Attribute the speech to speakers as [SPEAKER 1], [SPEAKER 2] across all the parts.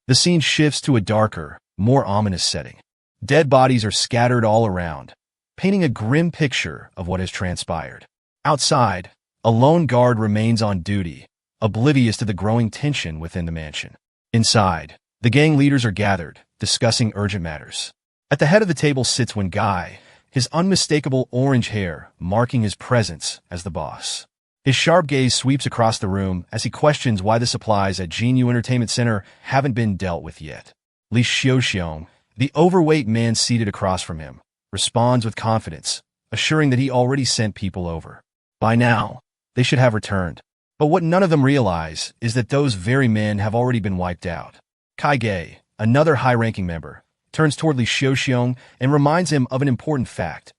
[SPEAKER 1] The scene shifts to a darker, more ominous setting. Dead bodies are scattered all around, painting a grim picture of what has transpired. Outside, a lone guard remains on duty, oblivious to the growing tension within the mansion. Inside, the gang leaders are gathered, discussing urgent matters. At the head of the table sits Guy, his unmistakable orange hair marking his presence as the boss. His sharp gaze sweeps across the room as he questions why the supplies at Jinyu Entertainment Center haven't been dealt with yet. Li Xiaoxiong, the overweight man seated across from him, responds with confidence, assuring that he already sent people over. By now, they should have returned. But what none of them realize is that those very men have already been wiped out. Kai Gei, another high-ranking member, turns toward Li Xiaoxiong and reminds him of an important fact.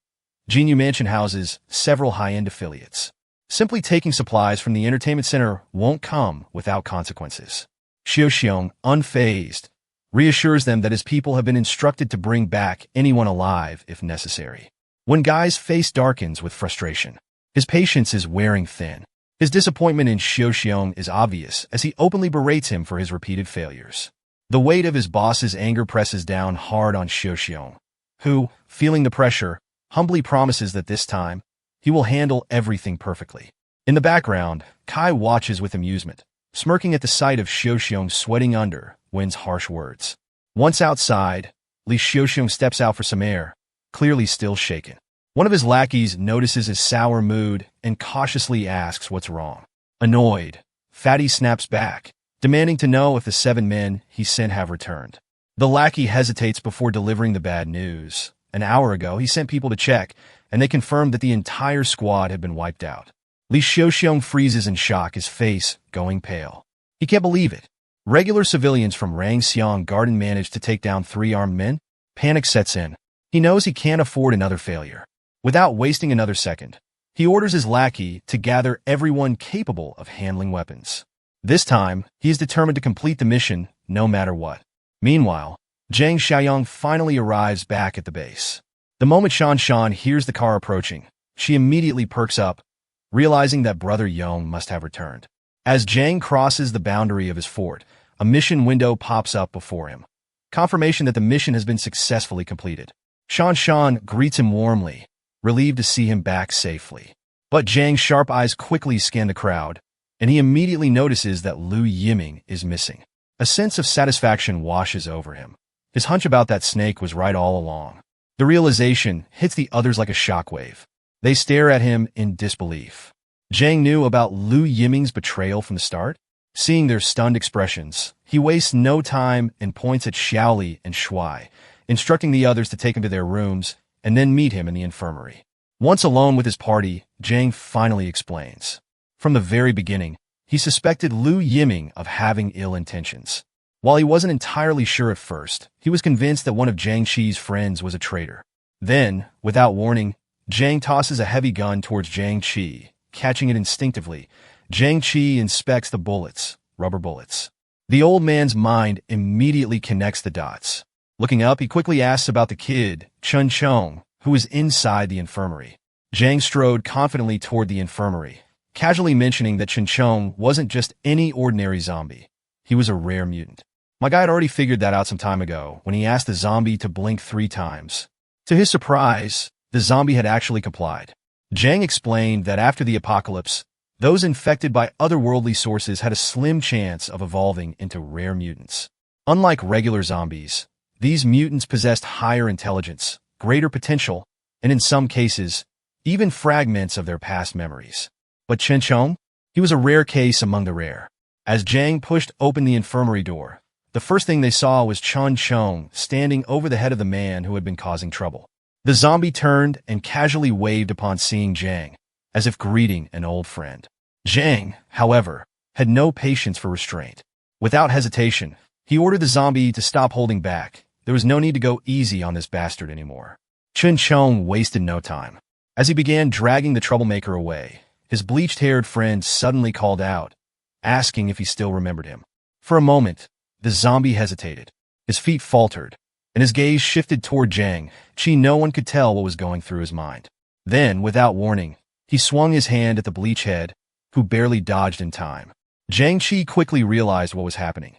[SPEAKER 1] Jinyu Mansion houses several high-end affiliates. Simply taking supplies from the entertainment center won't come without consequences. Xiaoxiong, unfazed, reassures them that his people have been instructed to bring back anyone alive if necessary. When Guy's face darkens with frustration, his patience is wearing thin. His disappointment in Xiaoxiong is obvious as he openly berates him for his repeated failures. The weight of his boss's anger presses down hard on Xiaoxiong, who, feeling the pressure, humbly promises that this time, he will handle everything perfectly. In the background, Kai watches with amusement, smirking at the sight of Xiaoxiong sweating under Wen's harsh words. Once outside, Li Xiaoxiong steps out for some air, clearly still shaken. One of his lackeys notices his sour mood and cautiously asks what's wrong. Annoyed, Fatty snaps back, demanding to know if the 7 men he sent have returned. The lackey hesitates before delivering the bad news. An hour ago, he sent people to check, and they confirmed that the entire squad had been wiped out. Li Xiaoxiong freezes in shock, his face going pale. He can't believe it. Regular civilians from Rangxiang Garden managed to take down 3 armed men? Panic sets in. He knows he can't afford another failure. Without wasting another second, he orders his lackey to gather everyone capable of handling weapons. This time, he is determined to complete the mission no matter what. Meanwhile, Zhang Xiaoyang finally arrives back at the base. The moment Shan Shan hears the car approaching, she immediately perks up, realizing that Brother Yong must have returned. As Zhang crosses the boundary of his fort, a mission window pops up before him. Confirmation that the mission has been successfully completed. Shan Shan greets him warmly, relieved to see him back safely. But Zhang's sharp eyes quickly scan the crowd, and he immediately notices that Lu Yiming is missing. A sense of satisfaction washes over him. His hunch about that snake was right all along. The realization hits the others like a shockwave. They stare at him in disbelief. Zhang knew about Lu Yiming's betrayal from the start. Seeing their stunned expressions, he wastes no time and points at Xiaoli and Shuai, instructing the others to take him to their rooms and then meet him in the infirmary. Once alone with his party, Zhang finally explains. From the very beginning, he suspected Lu Yiming of having ill intentions. While he wasn't entirely sure at first, he was convinced that one of Zhang Qi's friends was a traitor. Then, without warning, Zhang tosses a heavy gun towards Zhang Qi. Catching it instinctively, Zhang Qi inspects the bullets, rubber bullets. The old man's mind immediately connects the dots. Looking up, he quickly asks about the kid, Chun Chong, who was inside the infirmary. Zhang strode confidently toward the infirmary, casually mentioning that Chun Chong wasn't just any ordinary zombie. He was a rare mutant. My guy had already figured that out some time ago when he asked the zombie to blink 3 times. To his surprise, the zombie had actually complied. Zhang explained that after the apocalypse, those infected by otherworldly sources had a slim chance of evolving into rare mutants. Unlike regular zombies, these mutants possessed higher intelligence, greater potential, and in some cases, even fragments of their past memories. But Chen Chong? He was a rare case among the rare. As Zhang pushed open the infirmary door, the first thing they saw was Chun Chong standing over the head of the man who had been causing trouble. The zombie turned and casually waved upon seeing Zhang, as if greeting an old friend. Zhang, however, had no patience for restraint. Without hesitation, he ordered the zombie to stop holding back. There was no need to go easy on this bastard anymore. Chun Chong wasted no time. As he began dragging the troublemaker away, his bleached-haired friend suddenly called out, asking if he still remembered him. For a moment, the zombie hesitated. His feet faltered, and his gaze shifted toward Zhang. No one could tell what was going through his mind. Then, without warning, he swung his hand at the bleach head, who barely dodged in time. Zhang Qi quickly realized what was happening.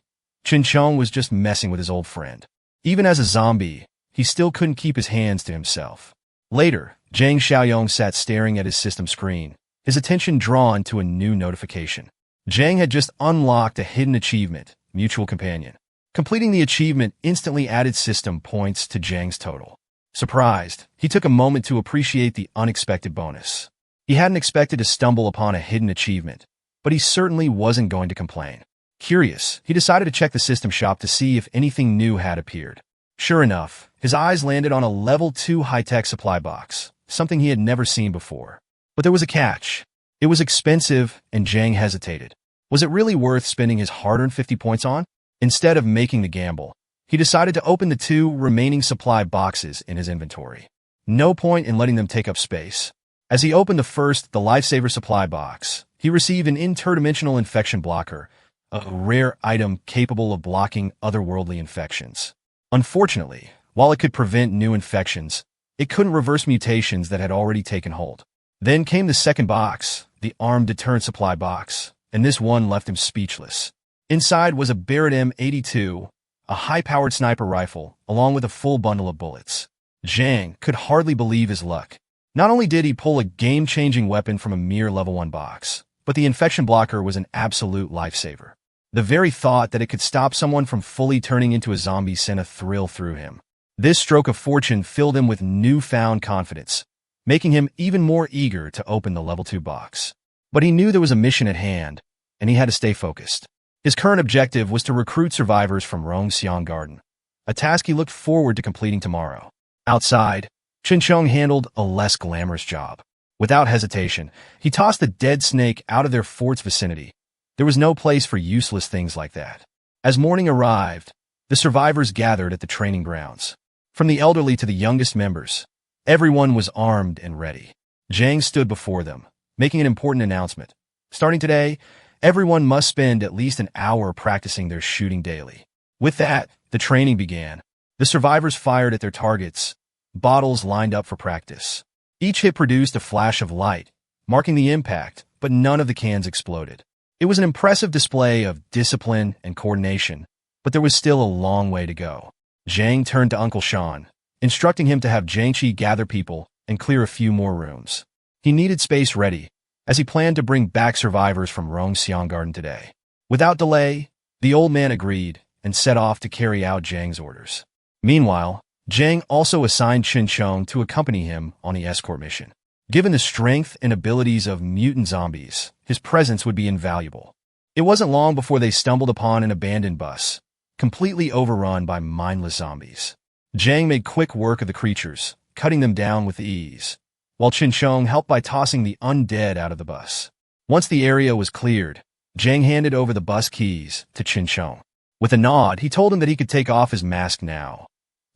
[SPEAKER 1] Chin Chong was just messing with his old friend. Even as a zombie, he still couldn't keep his hands to himself. Later, Zhang Xiaoyong sat staring at his system screen, his attention drawn to a new notification. Zhang had just unlocked a hidden achievement, Mutual Companion. Completing the achievement instantly added system points to Zhang's total. Surprised, he took a moment to appreciate the unexpected bonus. He hadn't expected to stumble upon a hidden achievement, but he certainly wasn't going to complain. Curious, he decided to check the system shop to see if anything new had appeared. Sure enough, his eyes landed on a level 2 high-tech supply box, something he had never seen before. But there was a catch. It was expensive, and Zhang hesitated. Was it really worth spending his hard-earned 50 points on? Instead of making the gamble, he decided to open the 2 remaining supply boxes in his inventory. No point in letting them take up space. As he opened the Lifesaver supply box, he received an interdimensional infection blocker, a rare item capable of blocking otherworldly infections. Unfortunately, while it could prevent new infections, it couldn't reverse mutations that had already taken hold. Then came the second box, the armed deterrent supply box, and this one left him speechless. Inside was a Barrett M82, a high-powered sniper rifle, along with a full bundle of bullets. Zhang could hardly believe his luck. Not only did he pull a game-changing weapon from a mere level 1 box, but the infection blocker was an absolute lifesaver. The very thought that it could stop someone from fully turning into a zombie sent a thrill through him. This stroke of fortune filled him with newfound confidence, making him even more eager to open the level 2 box. But he knew there was a mission at hand, and he had to stay focused. His current objective was to recruit survivors from Rongxiang Garden, a task he looked forward to completing tomorrow. Outside, Chin Chong handled a less glamorous job. Without hesitation, he tossed the dead snake out of their fort's vicinity. There was no place for useless things like that. As morning arrived, the survivors gathered at the training grounds. From the elderly to the youngest members, everyone was armed and ready. Zhang stood before them, making an important announcement. Starting today, everyone must spend at least an hour practicing their shooting daily. With that, the training began. The survivors fired at their targets, bottles lined up for practice. Each hit produced a flash of light, marking the impact, but none of the cans exploded. It was an impressive display of discipline and coordination, but there was still a long way to go. Zhang turned to Uncle Sean, instructing him to have Jiangqi gather people and clear a few more rooms. He needed space ready, as he planned to bring back survivors from Rongxiang Garden today. Without delay, the old man agreed and set off to carry out Zhang's orders. Meanwhile, Zhang also assigned Chin Chong to accompany him on the escort mission. Given the strength and abilities of mutant zombies, his presence would be invaluable. It wasn't long before they stumbled upon an abandoned bus, completely overrun by mindless zombies. Zhang made quick work of the creatures, cutting them down with ease, while Chin Chong helped by tossing the undead out of the bus. Once the area was cleared, Zhang handed over the bus keys to Chin Chong. With a nod, he told him that he could take off his mask now.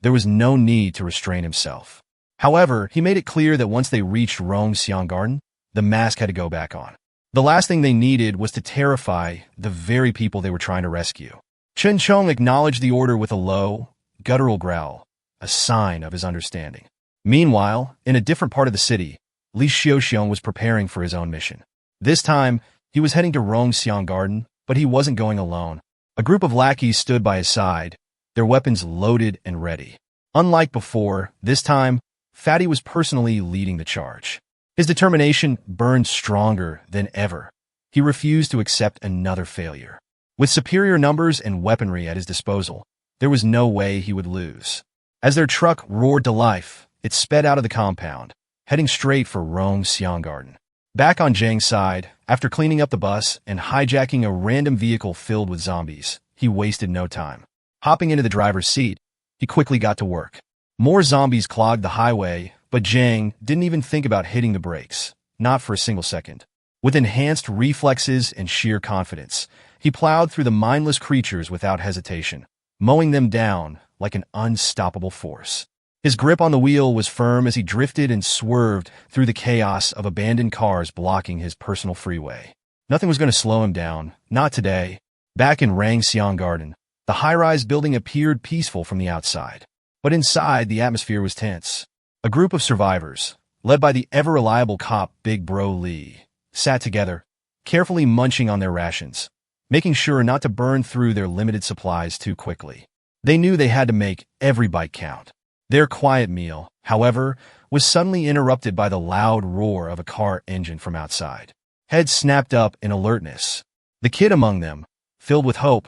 [SPEAKER 1] There was no need to restrain himself. However, he made it clear that once they reached Rongxiang Garden, the mask had to go back on. The last thing they needed was to terrify the very people they were trying to rescue. Chin Chong acknowledged the order with a low, guttural growl, a sign of his understanding. Meanwhile, in a different part of the city, Li Xiaoxiong was preparing for his own mission. This time, he was heading to Rongxiang Garden, but he wasn't going alone. A group of lackeys stood by his side, their weapons loaded and ready. Unlike before, this time, Fatty was personally leading the charge. His determination burned stronger than ever. He refused to accept another failure. With superior numbers and weaponry at his disposal, there was no way he would lose. As their truck roared to life, it sped out of the compound, heading straight for Rongxiang Garden. Back on Zhang's side, after cleaning up the bus and hijacking a random vehicle filled with zombies, he wasted no time. Hopping into the driver's seat, he quickly got to work. More zombies clogged the highway, but Zhang didn't even think about hitting the brakes, not for a single second. With enhanced reflexes and sheer confidence, he plowed through the mindless creatures without hesitation, mowing them down like an unstoppable force. His grip on the wheel was firm as he drifted and swerved through the chaos of abandoned cars blocking his personal freeway. Nothing was going to slow him down, not today. Back in Rongxiang Garden, the high-rise building appeared peaceful from the outside. But inside, the atmosphere was tense. A group of survivors, led by the ever-reliable cop Big Bro Lee, sat together, carefully munching on their rations. making sure not to burn through their limited supplies too quickly. They knew they had to make every bite count. Their quiet meal, however, was suddenly interrupted by the loud roar of a car engine from outside. Heads snapped up in alertness. The kid among them, filled with hope,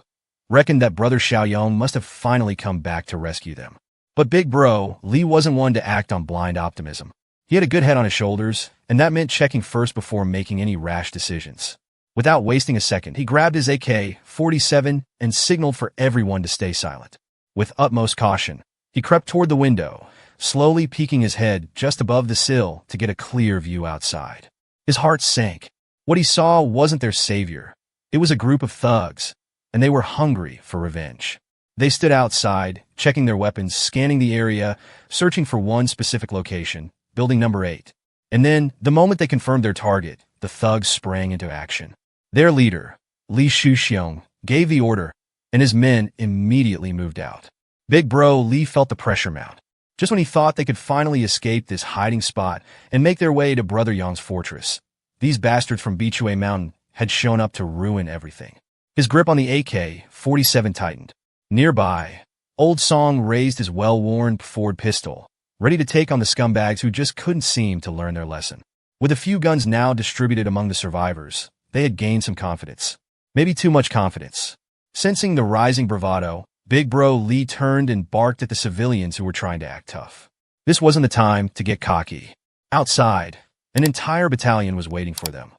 [SPEAKER 1] reckoned that Brother Xiaoyong must have finally come back to rescue them. But Big Bro Li wasn't one to act on blind optimism. He had a good head on his shoulders, and that meant checking first before making any rash decisions. Without wasting a second, he grabbed his AK-47 and signaled for everyone to stay silent. With utmost caution, he crept toward the window, slowly peeking his head just above the sill to get a clear view outside. His heart sank. What he saw wasn't their savior. It was a group of thugs, and they were hungry for revenge. They stood outside, checking their weapons, scanning the area, searching for one specific location, building number 8. And then, the moment they confirmed their target, the thugs sprang into action. Their leader, Li Shuxiong, gave the order, and his men immediately moved out. Big Bro Li felt the pressure mount. Just when he thought they could finally escape this hiding spot and make their way to Brother Yong's fortress, these bastards from Bichue Mountain had shown up to ruin everything. His grip on the AK-47 tightened. Nearby, Old Song raised his well-worn Ford pistol, ready to take on the scumbags who just couldn't seem to learn their lesson. With a few guns now distributed among the survivors, they had gained some confidence. Maybe too much confidence. Sensing the rising bravado, Big Bro Li turned and barked at the civilians who were trying to act tough. This wasn't the time to get cocky. Outside, an entire battalion was waiting for them.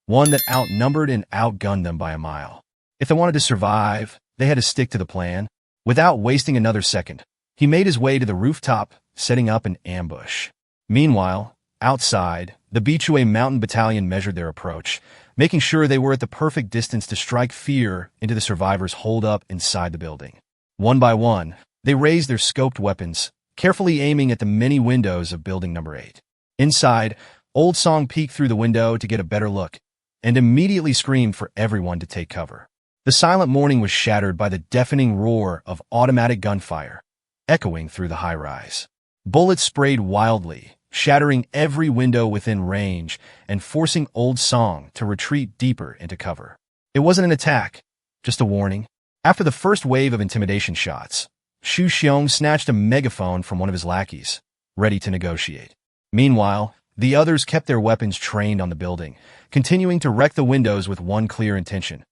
[SPEAKER 1] One that outnumbered and outgunned them by a mile. If they wanted to survive, they had to stick to the plan. Without wasting another second, he made his way to the rooftop, setting up an ambush. Meanwhile, outside, the Bichue Mountain Battalion measured their approach, making sure they were at the perfect distance to strike fear into the survivors holed up inside the building. One by one, they raised their scoped weapons, carefully aiming at the many windows of building number 8. Inside, Old Song peeked through the window to get a better look, and immediately screamed for everyone to take cover. The silent morning was shattered by the deafening roar of automatic gunfire, echoing through the high-rise. Bullets sprayed wildly, shattering every window within range and forcing Old Song to retreat deeper into cover. It wasn't an attack, just a warning. After the first wave of intimidation shots, Shu Xiong snatched a megaphone from one of his lackeys, ready to negotiate. Meanwhile, the others kept their weapons trained on the building, continuing to wreck the windows with one clear intention.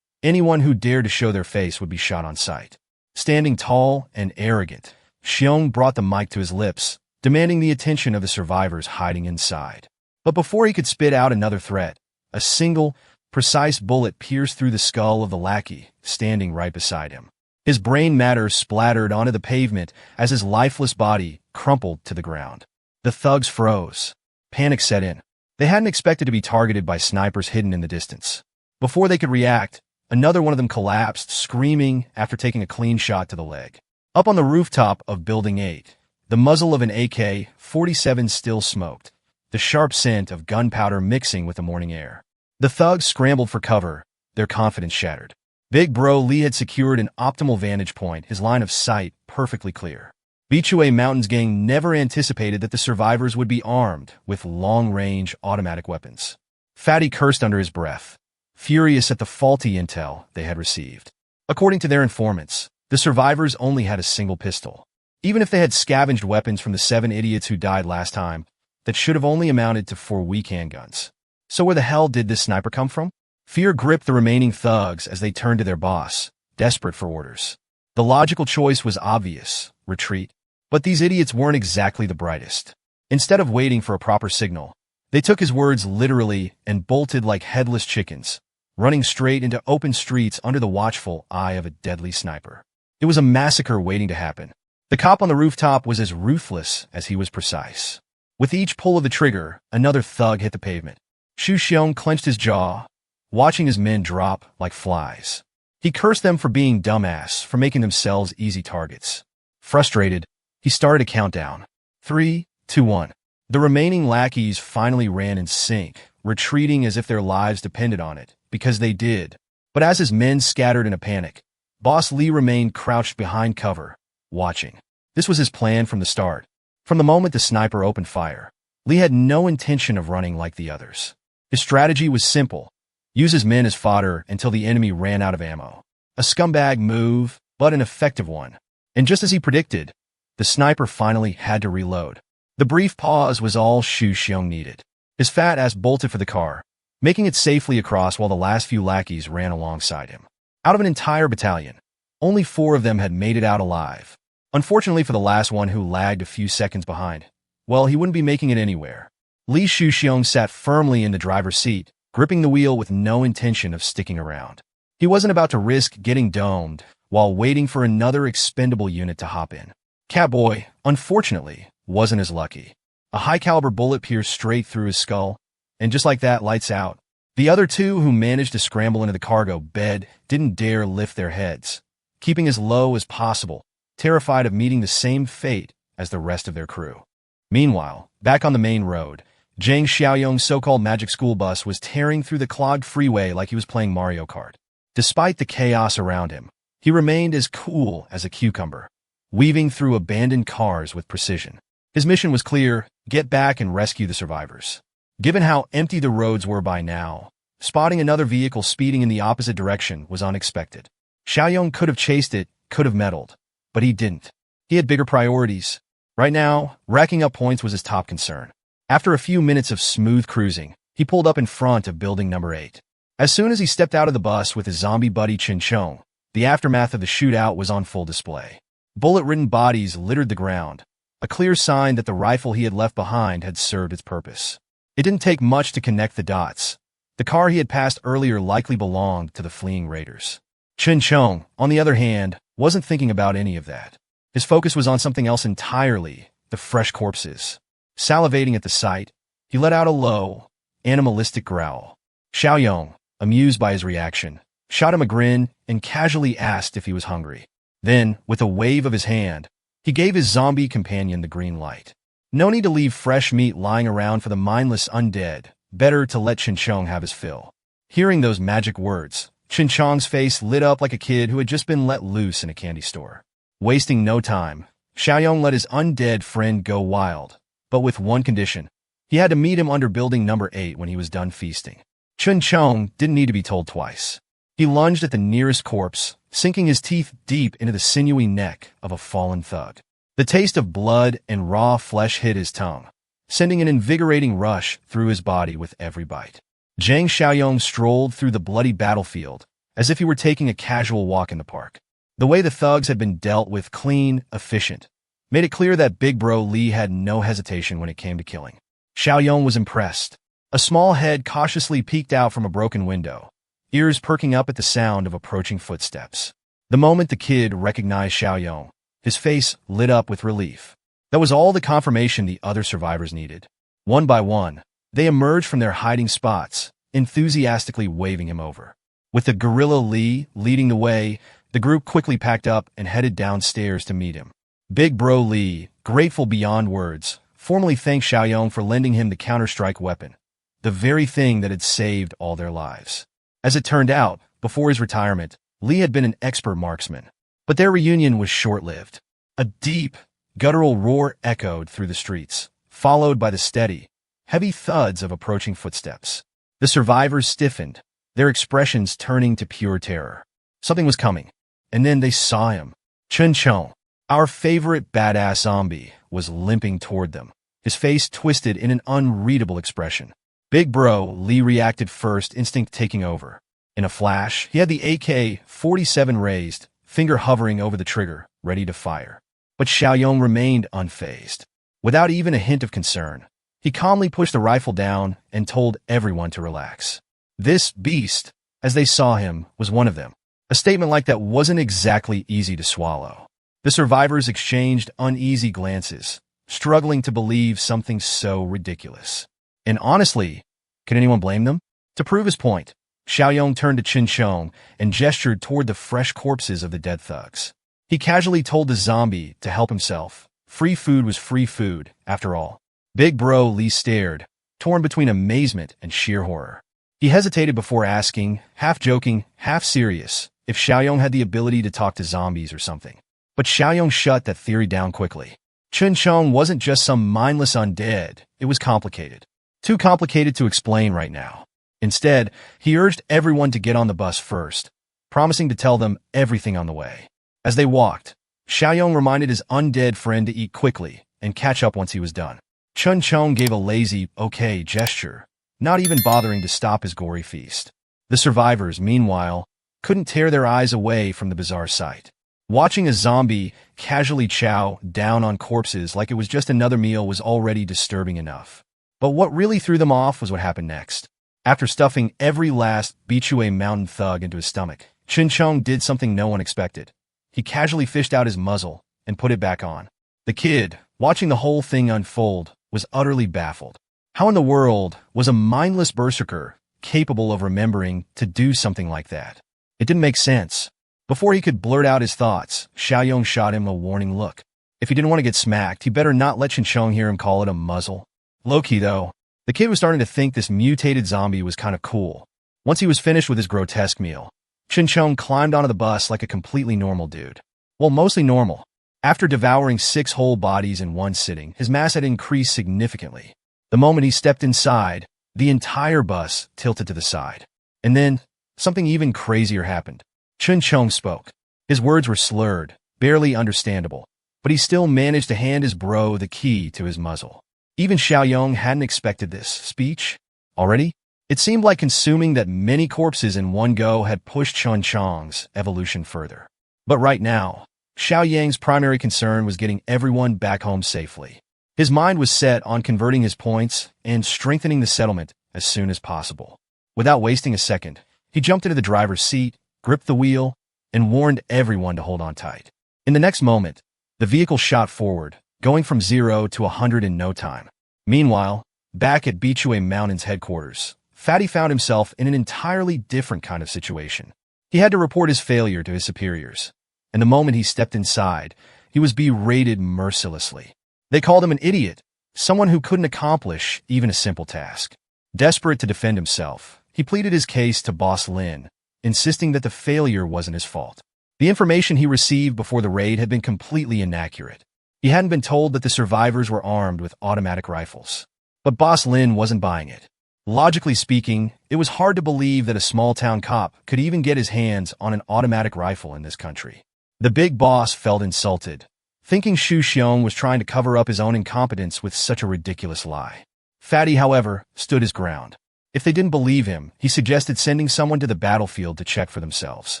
[SPEAKER 1] Anyone who dared to show their face would be shot on sight. Standing tall and arrogant, Xiong brought the mic to his lips, demanding the attention of the survivors hiding inside. But before he could spit out another threat, a single, precise bullet pierced through the skull of the lackey, standing right beside him. His brain matter splattered onto the pavement as his lifeless body crumpled to the ground. The thugs froze. Panic set in. They hadn't expected to be targeted by snipers hidden in the distance. Before they could react, another one of them collapsed, screaming after taking a clean shot to the leg. Up on the rooftop of Building 8, the muzzle of an AK-47 still smoked, the sharp scent of gunpowder mixing with the morning air. The thugs scrambled for cover, their confidence shattered. Big Bro Li had secured an optimal vantage point, his line of sight perfectly clear. Bichue Mountain's gang never anticipated that the survivors would be armed with long-range automatic weapons. Fatty cursed under his breath, furious at the faulty intel they had received. According to their informants, the survivors only had a single pistol. Even if they had scavenged weapons from the 7 idiots who died last time, that should have only amounted to 4 weak handguns. So where the hell did this sniper come from? Fear gripped the remaining thugs as they turned to their boss, desperate for orders. The logical choice was obvious: retreat. But these idiots weren't exactly the brightest. Instead of waiting for a proper signal, they took his words literally and bolted like headless chickens, running straight into open streets under the watchful eye of a deadly sniper. It was a massacre waiting to happen. The cop on the rooftop was as ruthless as he was precise. With each pull of the trigger, another thug hit the pavement. Shu Xiong clenched his jaw, watching his men drop like flies. He cursed them for being dumbass, for making themselves easy targets. Frustrated, he started a countdown. 3, 2, 1. The remaining lackeys finally ran in sync, retreating as if their lives depended on it, because they did. But as his men scattered in a panic, Boss Li remained crouched behind cover, watching. This was his plan from the start. From the moment the sniper opened fire, Li had no intention of running like the others. His strategy was simple: use his men as fodder until the enemy ran out of ammo. A scumbag move, but an effective one. And just as he predicted, the sniper finally had to reload. The brief pause was all Xu Xiong needed. His fat ass bolted for the car, making it safely across while the last few lackeys ran alongside him. Out of an entire battalion, only 4 of them had made it out alive. Unfortunately for the last one who lagged a few seconds behind, well, he wouldn't be making it anywhere. Li Shuxiong sat firmly in the driver's seat, gripping the wheel with no intention of sticking around. He wasn't about to risk getting domed while waiting for another expendable unit to hop in. Catboy, unfortunately, wasn't as lucky. A high-caliber bullet pierced straight through his skull, and just like that, lights out. The other 2 who managed to scramble into the cargo bed didn't dare lift their heads, keeping as low as possible, terrified of meeting the same fate as the rest of their crew. Meanwhile, back on the main road, Zhang Xiaoyong's so-called magic school bus was tearing through the clogged freeway like he was playing Mario Kart. Despite the chaos around him, he remained as cool as a cucumber, weaving through abandoned cars with precision. His mission was clear: get back and rescue the survivors. Given how empty the roads were by now, spotting another vehicle speeding in the opposite direction was unexpected. Xiaoyong could have chased it, could have meddled, but he didn't. He had bigger priorities. Right now, racking up points was his top concern. After a few minutes of smooth cruising, he pulled up in front of building number 8. As soon as he stepped out of the bus with his zombie buddy Chin Chong, the aftermath of the shootout was on full display. Bullet-ridden bodies littered the ground, a clear sign that the rifle he had left behind had served its purpose. It didn't take much to connect the dots. The car he had passed earlier likely belonged to the fleeing raiders. Chin Chong, on the other hand, wasn't thinking about any of that. His focus was on something else entirely: the fresh corpses. Salivating at the sight, he let out a low, animalistic growl. Xiaoyong, amused by his reaction, shot him a grin and casually asked if he was hungry. Then, with a wave of his hand, he gave his zombie companion the green light. No need to leave fresh meat lying around for the mindless undead. Better to let Chin Chong have his fill. Hearing those magic words, Chin Chong's face lit up like a kid who had just been let loose in a candy store. Wasting no time, Xiaoyong let his undead friend go wild, but with one condition: he had to meet him under building number 8 when he was done feasting. Chin Chong didn't need to be told twice. He lunged at the nearest corpse, sinking his teeth deep into the sinewy neck of a fallen thug. The taste of blood and raw flesh hit his tongue, sending an invigorating rush through his body with every bite. Zhang Xiaoyong strolled through the bloody battlefield as if he were taking a casual walk in the park. The way the thugs had been dealt with, clean, efficient, made it clear that Big Bro Li had no hesitation when it came to killing. Xiaoyong was impressed. A small head cautiously peeked out from a broken window, ears perking up at the sound of approaching footsteps. The moment the kid recognized Xiaoyong, his face lit up with relief. That was all the confirmation the other survivors needed. One by one, they emerged from their hiding spots, enthusiastically waving him over. With the gorilla Li leading the way, the group quickly packed up and headed downstairs to meet him. Big Bro Li, grateful beyond words, formally thanked Xiaoyong for lending him the counter-strike weapon, the very thing that had saved all their lives. As it turned out, before his retirement, Li had been an expert marksman. But their reunion was short-lived. A deep, guttural roar echoed through the streets, followed by the steady, heavy thuds of approaching footsteps. The survivors stiffened, their expressions turning to pure terror. Something was coming, and then they saw him. Chin Chong, our favorite badass zombie, was limping toward them, his face twisted in an unreadable expression. Big Bro Li reacted first, instinct taking over. In a flash, he had the AK-47 raised, finger hovering over the trigger, ready to fire. But Xiaoyong remained unfazed. Without even a hint of concern, he calmly pushed the rifle down and told everyone to relax. This beast, as they saw him, was one of them. A statement like that wasn't exactly easy to swallow. The survivors exchanged uneasy glances, struggling to believe something so ridiculous. And honestly, could anyone blame them? To prove his point, Xiaoyong turned to Chin Chong and gestured toward the fresh corpses of the dead thugs. He casually told the zombie to help himself. Free food was free food, after all. Big Bro Li stared, torn between amazement and sheer horror. He hesitated before asking, half joking, half serious, if Xiaoyong had the ability to talk to zombies or something. But Xiaoyong shut that theory down quickly. Chin Chong wasn't just some mindless undead, it was complicated. Too complicated to explain right now. Instead, he urged everyone to get on the bus first, promising to tell them everything on the way. As they walked, Xiaoyong reminded his undead friend to eat quickly and catch up once he was done. Chun Chong gave a lazy, okay gesture, not even bothering to stop his gory feast. The survivors, meanwhile, couldn't tear their eyes away from the bizarre sight. Watching a zombie casually chow down on corpses like it was just another meal was already disturbing enough. But what really threw them off was what happened next. After stuffing every last Bichue mountain thug into his stomach, Chun Chong did something no one expected. He casually fished out his muzzle and put it back on. The kid, watching the whole thing unfold, was utterly baffled. How in the world was a mindless berserker capable of remembering to do something like that? It didn't make sense. Before he could blurt out his thoughts, Xiaoyong shot him a warning look. If he didn't want to get smacked, he better not let Chun Chong hear him call it a muzzle. Low-key, though, the kid was starting to think this mutated zombie was kind of cool. Once he was finished with his grotesque meal, Chun Chong climbed onto the bus like a completely normal dude. Well, mostly normal. After devouring 6 whole bodies in one sitting, his mass had increased significantly. The moment he stepped inside, the entire bus tilted to the side. And then, something even crazier happened. Chun Chong spoke. His words were slurred, barely understandable, but he still managed to hand his bro the key to his muzzle. Even Xiaoyong hadn't expected this speech. Already? It seemed like consuming that many corpses in one go had pushed Chun Chong's evolution further. But right now, Xiaoyang's primary concern was getting everyone back home safely. His mind was set on converting his points and strengthening the settlement as soon as possible. Without wasting a second, he jumped into the driver's seat, gripped the wheel, and warned everyone to hold on tight. In the next moment, the vehicle shot forward, going from 0 to 100 in no time. Meanwhile, back at Bichue Mountain's headquarters, Fatty found himself in an entirely different kind of situation. He had to report his failure to his superiors, and the moment he stepped inside, he was berated mercilessly. They called him an idiot, someone who couldn't accomplish even a simple task. Desperate to defend himself, he pleaded his case to Boss Lin, insisting that the failure wasn't his fault. The information he received before the raid had been completely inaccurate. He hadn't been told that the survivors were armed with automatic rifles. But Boss Lin wasn't buying it. Logically speaking, it was hard to believe that a small-town cop could even get his hands on an automatic rifle in this country. The big boss felt insulted, thinking Shu Xiong was trying to cover up his own incompetence with such a ridiculous lie. Fatty, however, stood his ground. If they didn't believe him, he suggested sending someone to the battlefield to check for themselves.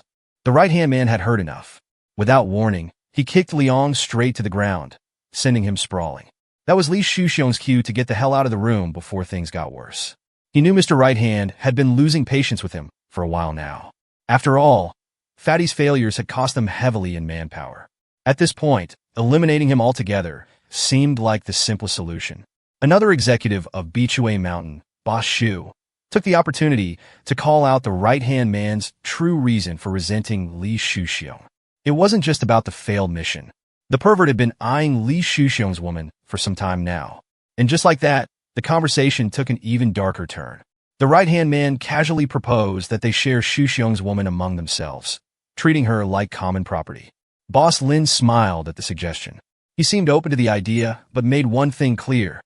[SPEAKER 1] The right-hand man had heard enough. Without warning, he kicked Liang straight to the ground, sending him sprawling. That was Li Shuxiong's cue to get the hell out of the room before things got worse. He knew Mr. Right Hand had been losing patience with him for a while now. After all, Fatty's failures had cost them heavily in manpower. At this point, eliminating him altogether seemed like the simplest solution. Another executive of Bichue Mountain, Boss Shu, took the opportunity to call out the right-hand man's true reason for resenting Li Shuxiong. It wasn't just about the failed mission. The pervert had been eyeing Li Shuxiong's woman for some time now. And just like that, the conversation took an even darker turn. The right-hand man casually proposed that they share Shuxiong's woman among themselves, treating her like common property. Boss Lin smiled at the suggestion. He seemed open to the idea, but made one thing clear.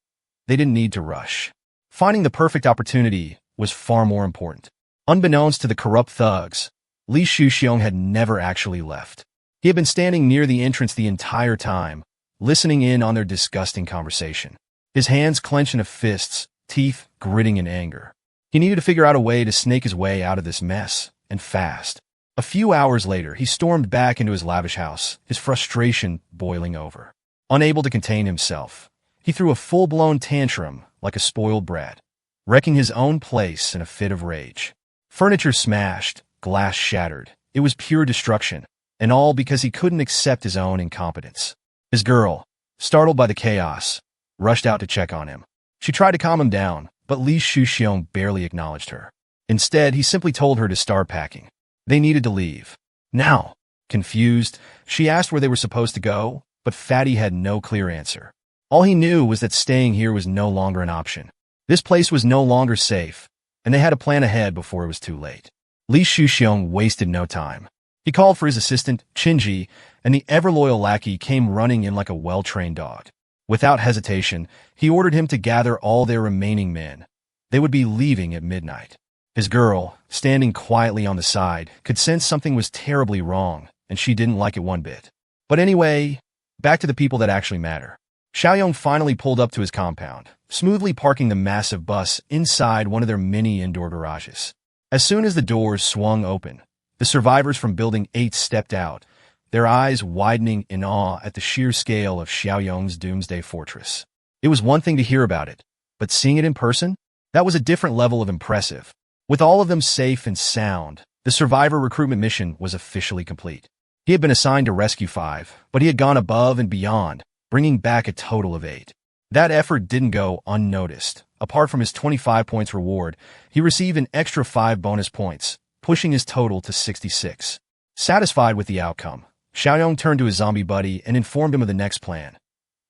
[SPEAKER 1] They didn't need to rush. Finding the perfect opportunity was far more important. Unbeknownst to the corrupt thugs, Li Shuxiong had never actually left. He had been standing near the entrance the entire time, listening in on their disgusting conversation. His hands clenched into fists, teeth gritting in anger. He needed to figure out a way to snake his way out of this mess, and fast. A few hours later, he stormed back into his lavish house, his frustration boiling over. Unable to contain himself, he threw a full-blown tantrum like a spoiled brat, wrecking his own place in a fit of rage. Furniture smashed, glass shattered. It was pure destruction, and all because he couldn't accept his own incompetence. His girl, startled by the chaos, rushed out to check on him. She tried to calm him down, but Li Shuxiong barely acknowledged her. Instead, he simply told her to start packing. They needed to leave. Now, confused, she asked where they were supposed to go, but Fatty had no clear answer. All he knew was that staying here was no longer an option. This place was no longer safe, and they had to plan ahead before it was too late. Li Shuxiong wasted no time. He called for his assistant, Qinji, and the ever-loyal lackey came running in like a well-trained dog. Without hesitation, he ordered him to gather all their remaining men. They would be leaving at midnight. His girl, standing quietly on the side, could sense something was terribly wrong, and she didn't like it one bit. But anyway, back to the people that actually matter. Xiaoyong finally pulled up to his compound, smoothly parking the massive bus inside one of their mini indoor garages. As soon as the doors swung open, the survivors from Building 8 stepped out, their eyes widening in awe at the sheer scale of Xiaoyong's doomsday fortress. It was one thing to hear about it, but seeing it in person? That was a different level of impressive. With all of them safe and sound, the survivor recruitment mission was officially complete. He had been assigned to Rescue 5, but he had gone above and beyond, bringing back a total of 8. That effort didn't go unnoticed. Apart from his 25 points reward, he received an extra 5 bonus points, pushing his total to 66. Satisfied with the outcome, Xiaoyong turned to his zombie buddy and informed him of the next plan.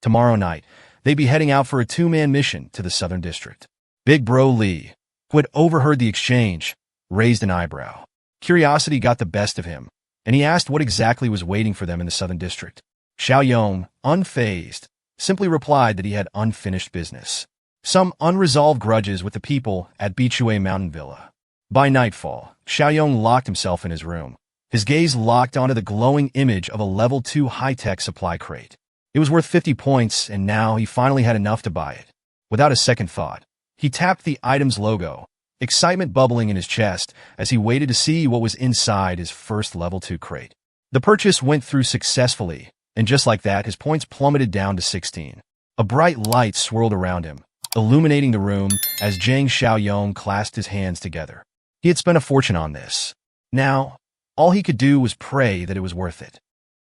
[SPEAKER 1] Tomorrow night, they'd be heading out for a 2-man mission to the Southern District. Big Bro Lee, who had overheard the exchange, raised an eyebrow. Curiosity got the best of him, and he asked what exactly was waiting for them in the Southern District. Xiaoyong, unfazed, simply replied that he had unfinished business. Some unresolved grudges with the people at Bichue Mountain Villa. By nightfall, Xiaoyong locked himself in his room. His gaze locked onto the glowing image of a level 2 high-tech supply crate. It was worth 50 points, and now he finally had enough to buy it. Without a second thought, he tapped the item's logo, excitement bubbling in his chest as he waited to see what was inside his first level 2 crate. The purchase went through successfully, and just like that, his points plummeted down to 16. A bright light swirled around him, illuminating the room as Zhang Xiaoyong clasped his hands together. He had spent a fortune on this. Now, all he could do was pray that it was worth it.